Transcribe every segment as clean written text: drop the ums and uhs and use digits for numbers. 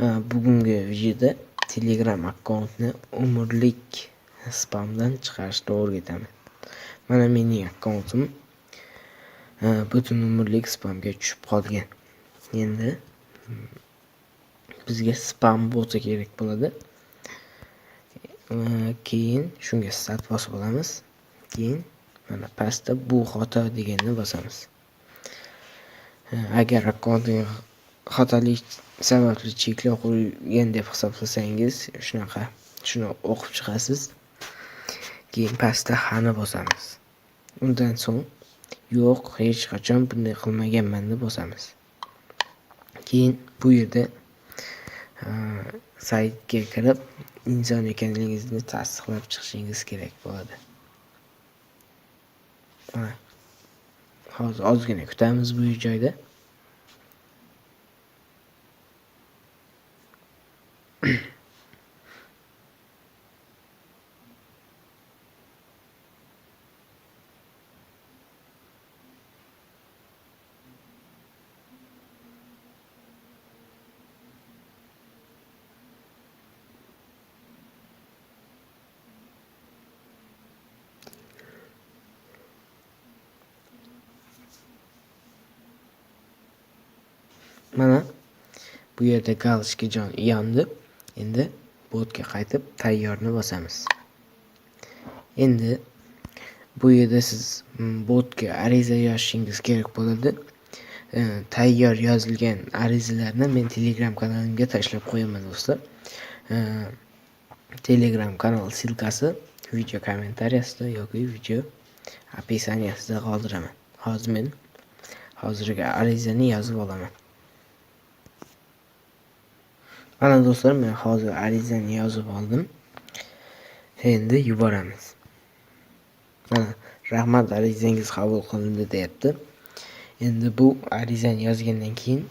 Bugungi videoda Telegram akkauntni umrlik spamdan chiqarishni o'rgataman. Mana mening akkauntim butun umrlik spamga tushib qolgan. Endi bizga spam bo'lsa kerak bo'ladi. Keyin shunga start bosib olamiz. Keyin mana pastda bu xato deganni bosamiz. Agar akkauntning xatolik sababli cheklov qo'yilgan deb hisoblasangiz, shuni o'qib chiqasiz. Keyin pastda hani bosamiz. Undan so'ng yo'q, hech qachon bunday qilmaganman deb bosamiz. Keyin bu yerda saytga kirib, inson ekanligingizni tasdiqlab chiqishingiz kerak bo'ladi. Hozir ozgina kutamiz bu joyda. Mana bu yerda galочка yondi. Endi botga qaytib tayyorni bosamiz. Endi bu yerda siz botga ariza yozishingiz kerak bo'ladi. Tayyor yozilgan arizalarni men Telegram kanalimga tashlab qo'yaman do'stlar. Telegram kanal silkasi video kommentariyasida yoki video opisaniyasida qoldiraman. Hozir men hozirgi arizani yozib olaman. Mana do'stlar, men hozir arizani yozib oldim. Endi yuboramiz. Mana rahmat, arizangiz qabul qilindi deyapti. Endi bu arizani yozgandan keyin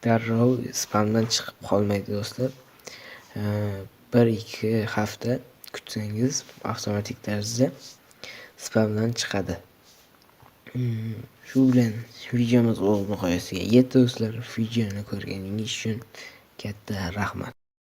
darrov spamdan chiqib qolmaydi do'stlar. 1-2 hafta kutsangiz avtomatik tarzda spamdan chiqadi. Shu bilan videomiz o'z nihoyasiga yetdi do'stlar. Videoni ko'rganingiz uchun katta rahmat.